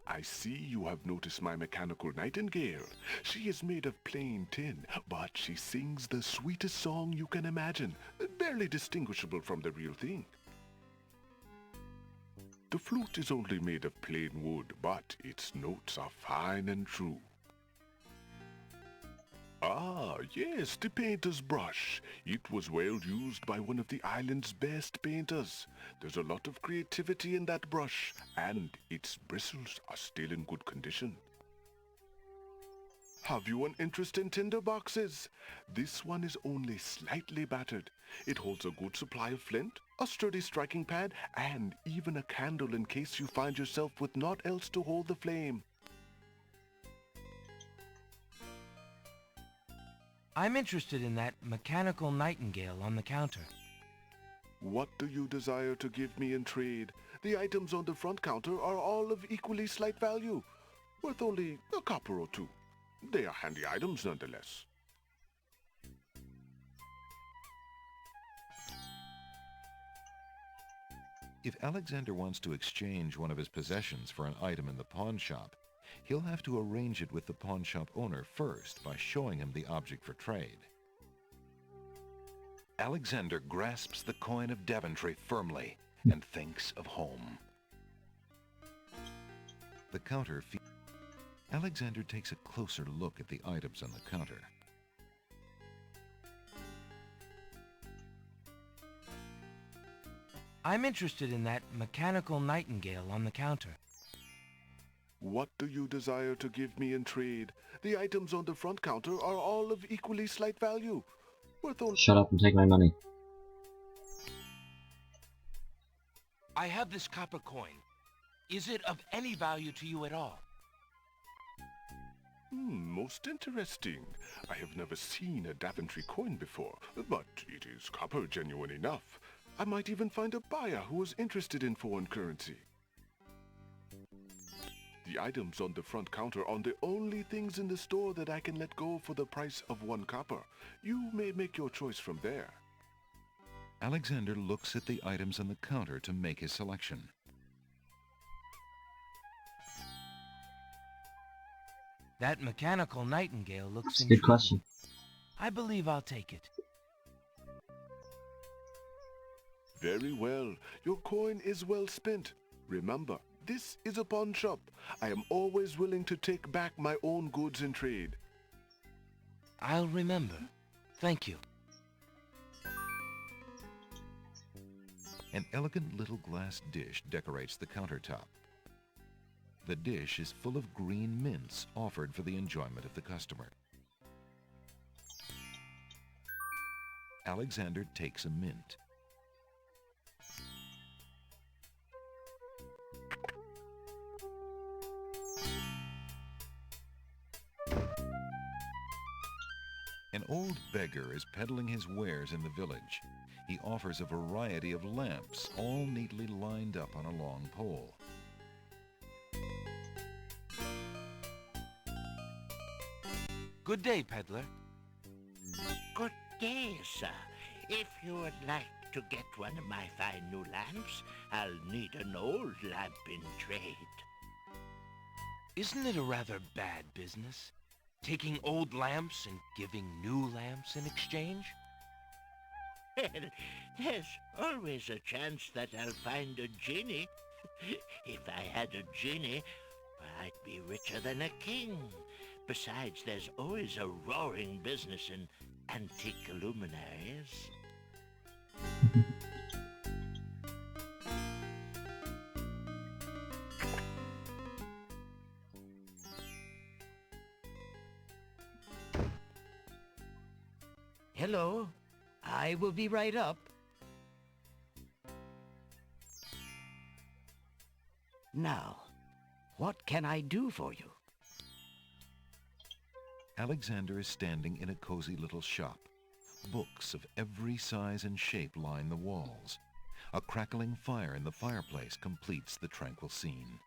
I see you have noticed my mechanical nightingale. She is made of plain tin, but she sings the sweetest song you can imagine, barely distinguishable from the real thing. The flute is only made of plain wood, but its notes are fine and true. Ah, yes, the painter's brush. It was well used by one of the island's best painters. There's a lot of creativity in that brush, and its bristles are still in good condition. Have you an interest in tinder boxes? This one is only slightly battered. It holds a good supply of flint, a sturdy striking pad, and even a candle in case you find yourself with naught else to hold the flame. I'm interested in that mechanical nightingale on the counter. What do you desire to give me in trade? The items on the front counter are all of equally slight value, worth only a copper or two. They are handy items nonetheless. If Alexander wants to exchange one of his possessions for an item in the pawn shop, he'll have to arrange it with the pawn shop owner first by showing him the object for trade. Alexander grasps the coin of Daventry firmly and thinks of home. The counter Alexander takes a closer look at the items on the counter. I'm interested in that mechanical nightingale on the counter. What do you desire to give me in trade? The items on the front counter are all of equally slight value, worth only... Shut up and take my money. I have this copper coin. Is it of any value to you at all? Most interesting. I have never seen a Daventry coin before, but it is copper genuine enough. I might even find a buyer who is interested in foreign currency. The items on the front counter are the only things in the store that I can let go for the price of 1 copper. You may make your choice from there. Alexander looks at the items on the counter to make his selection. That mechanical nightingale looks That's a intriguing. good question. I believe I'll take it. Very well. Your coin is well spent. Remember, this is a pawn shop. I am always willing to take back my own goods in trade. I'll remember. Thank you. An elegant little glass dish decorates the countertop. The dish is full of green mints offered for the enjoyment of the customer. Alexander takes a mint. An old beggar is peddling his wares in the village. He offers a variety of lamps, all neatly lined up on a long pole. Good day, peddler. Good day, sir. If you would like to get one of my fine new lamps, I'll need an old lamp in trade. Isn't it a rather bad business? Taking old lamps and giving new lamps in exchange? Well, there's always a chance that I'll find a genie. If I had a genie, I'd be richer than a king. Besides, there's always a roaring business in antique luminaries. Hello. I will be right up. Now, what can I do for you? Alexander is standing in a cozy little shop. Books of every size and shape line the walls. A crackling fire in the fireplace completes the tranquil scene.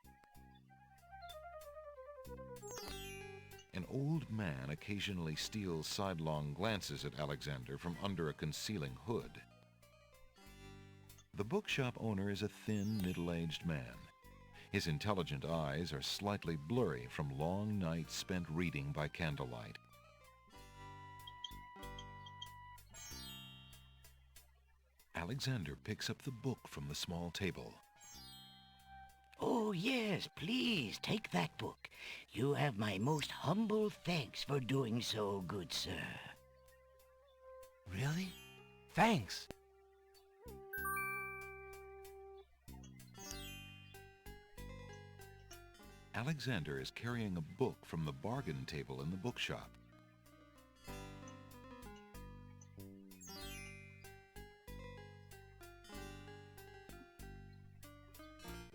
An old man occasionally steals sidelong glances at Alexander from under a concealing hood. The bookshop owner is a thin, middle-aged man. His intelligent eyes are slightly blurry from long nights spent reading by candlelight. Alexander picks up the book from the small table. Oh, yes, please, take that book. You have my most humble thanks for doing so, good sir. Really? Thanks. Alexander is carrying a book from the bargain table in the bookshop.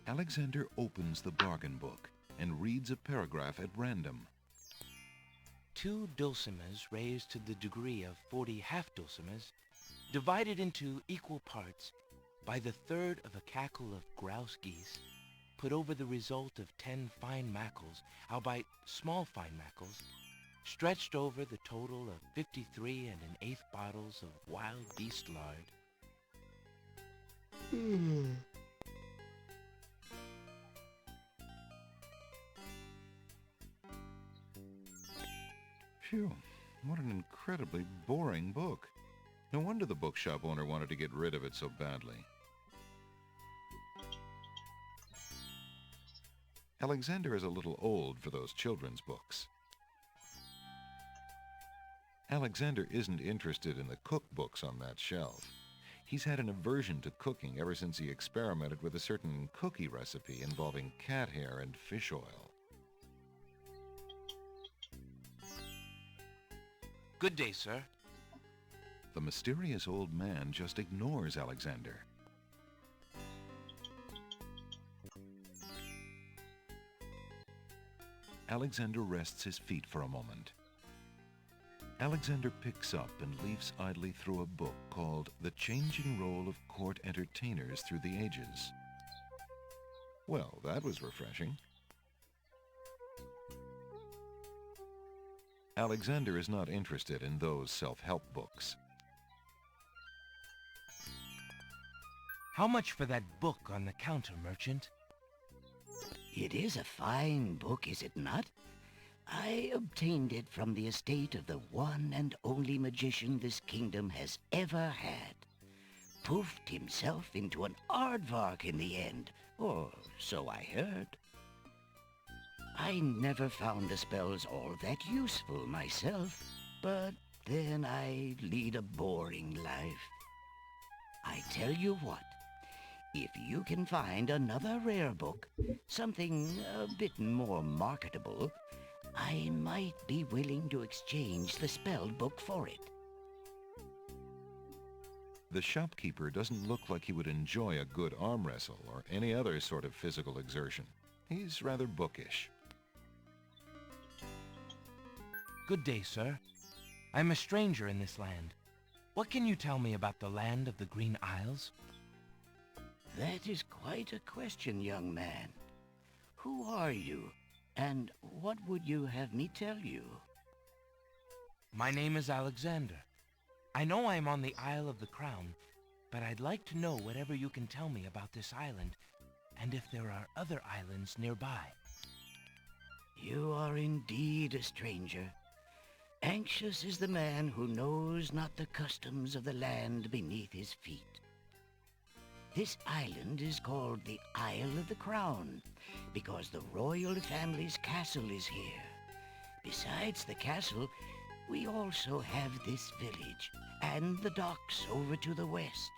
Alexander opens the bargain book and reads a paragraph at random. 2 dulcimers raised to the degree of 40 half-dulcimers, divided into equal parts by the third of a cackle of grouse geese, put over the result of 10 fine mackles, albeit small fine mackles, stretched over the total of 53 1/8 bottles of wild beast lard. Phew, what an incredibly boring book. No wonder the bookshop owner wanted to get rid of it so badly. Alexander is a little old for those children's books. Alexander isn't interested in the cookbooks on that shelf. He's had an aversion to cooking ever since he experimented with a certain cookie recipe involving cat hair and fish oil. Good day, sir. The mysterious old man just ignores Alexander. Alexander rests his feet for a moment. Alexander picks up and leafs idly through a book called The Changing Role of Court Entertainers Through the Ages. Well, that was refreshing. Alexander is not interested in those self-help books. How much for that book on the counter, merchant? It is a fine book, is it not? I obtained it from the estate of the one and only magician this kingdom has ever had. Poofed himself into an aardvark in the end, or so I heard. I never found the spells all that useful myself, but then I lead a boring life. I tell you what, if you can find another rare book, something a bit more marketable, I might be willing to exchange the spelled book for it. The shopkeeper doesn't look like he would enjoy a good arm wrestle or any other sort of physical exertion. He's rather bookish. Good day, sir. I'm a stranger in this land. What can you tell me about the land of the Green Isles? That is quite a question, young man. Who are you, and what would you have me tell you? My name is Alexander. I know I'm on the Isle of the Crown, but I'd like to know whatever you can tell me about this island, and if there are other islands nearby. You are indeed a stranger. Anxious is the man who knows not the customs of the land beneath his feet. This island is called the Isle of the Crown, because the royal family's castle is here. Besides the castle, we also have this village, and the docks over to the west.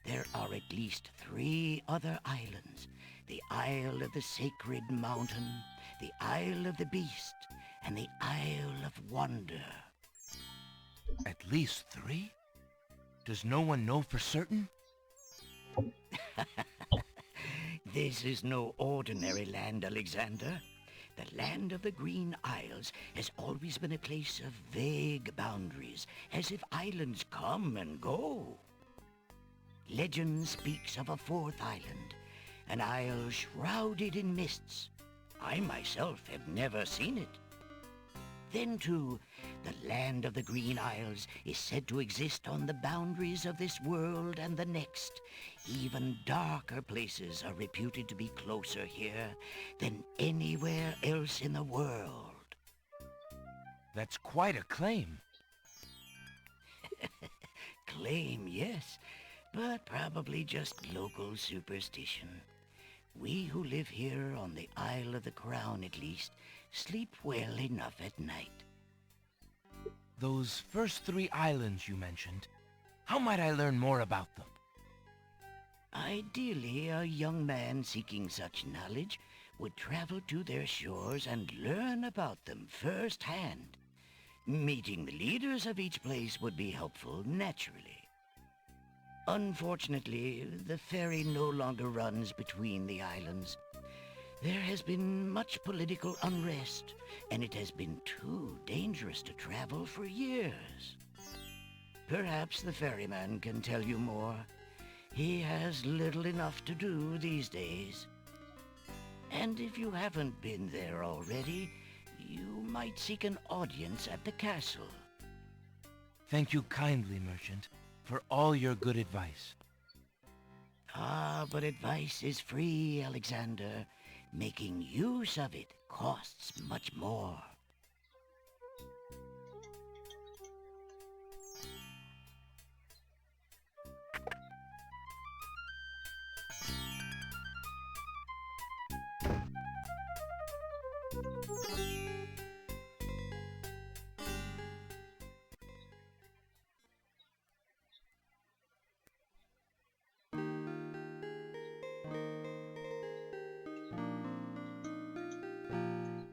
There are at least 3 other islands: the Isle of the Sacred Mountain, the Isle of the Beast, and the Isle of Wonder. At least 3? Does no one know for certain? This is no ordinary land, Alexander. The land of the Green Isles has always been a place of vague boundaries, as if islands come and go. Legend speaks of a 4th island, an isle shrouded in mists. I myself have never seen it. Then, too, the land of the Green Isles is said to exist on the boundaries of this world and the next. Even darker places are reputed to be closer here than anywhere else in the world. That's quite a claim. Claim, yes, but probably just local superstition. We who live here on the Isle of the Crown, at least, sleep well enough at night. Those first 3 islands you mentioned, how might I learn more about them? Ideally, a young man seeking such knowledge would travel to their shores and learn about them firsthand. Meeting the leaders of each place would be helpful, naturally. Unfortunately, the ferry no longer runs between the islands. There has been much political unrest, and it has been too dangerous to travel for years. Perhaps the ferryman can tell you more. He has little enough to do these days. And if you haven't been there already, you might seek an audience at the castle. Thank you kindly, merchant, for all your good advice. Ah, but advice is free, Alexander. Making use of it costs much more.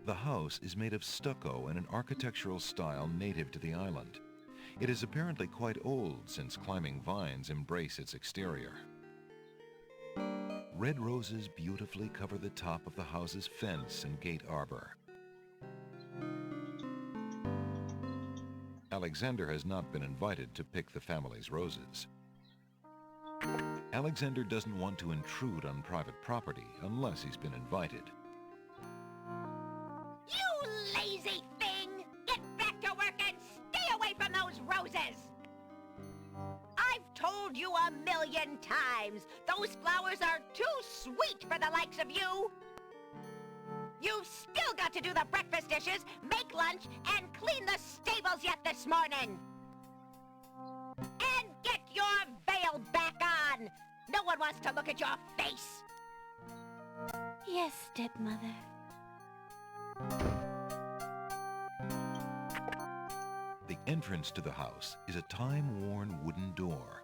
The house is made of stucco in an architectural style native to the island. It is apparently quite old, since climbing vines embrace its exterior. Red roses beautifully cover the top of the house's fence and gate arbor. Alexander has not been invited to pick the family's roses. Alexander doesn't want to intrude on private property unless he's been invited. You lazy thing! Get back to work and stay away from those roses! I've told you 1,000,000 times, those flowers are too sweet for the likes of you! You've still got to do the breakfast dishes, make lunch, and clean the stables yet this morning! And get your veil back on! No one wants to look at your face! Yes, stepmother. The entrance to the house is a time-worn wooden door.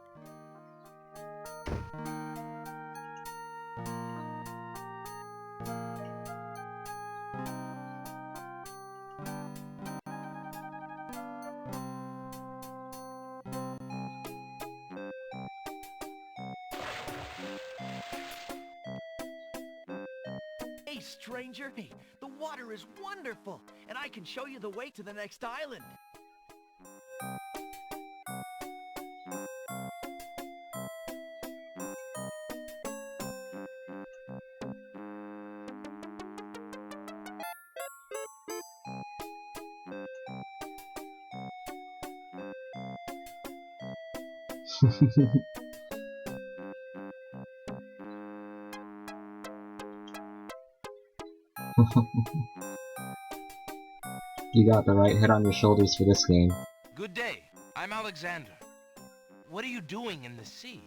Hey, stranger! Hey, the water is wonderful, and I can show you the way to the next island. You got the right head on your shoulders for this game. Good day. I'm Alexander. What are you doing in the sea?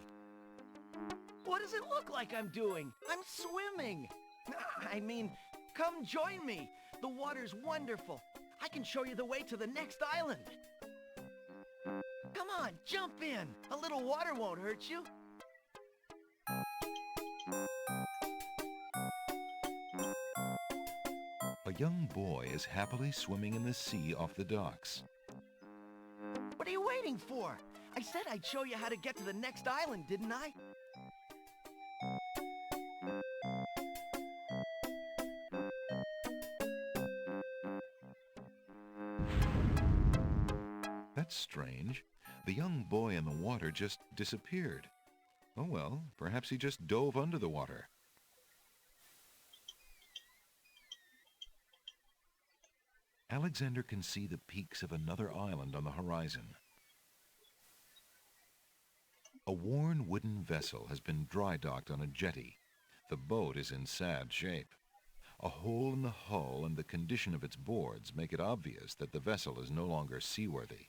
What does it look like I'm doing? I'm swimming! I mean, come join me! The water's wonderful. I can show you the way to the next island. Come on, jump in! A little water won't hurt you. A young boy is happily swimming in the sea off the docks. What are you waiting for? I said I'd show you how to get to the next island, didn't I? That's strange. The young boy in the water just disappeared. Oh well, perhaps he just dove under the water. Alexander can see the peaks of another island on the horizon. A worn wooden vessel has been dry docked on a jetty. The boat is in sad shape. A hole in the hull and the condition of its boards make it obvious that the vessel is no longer seaworthy.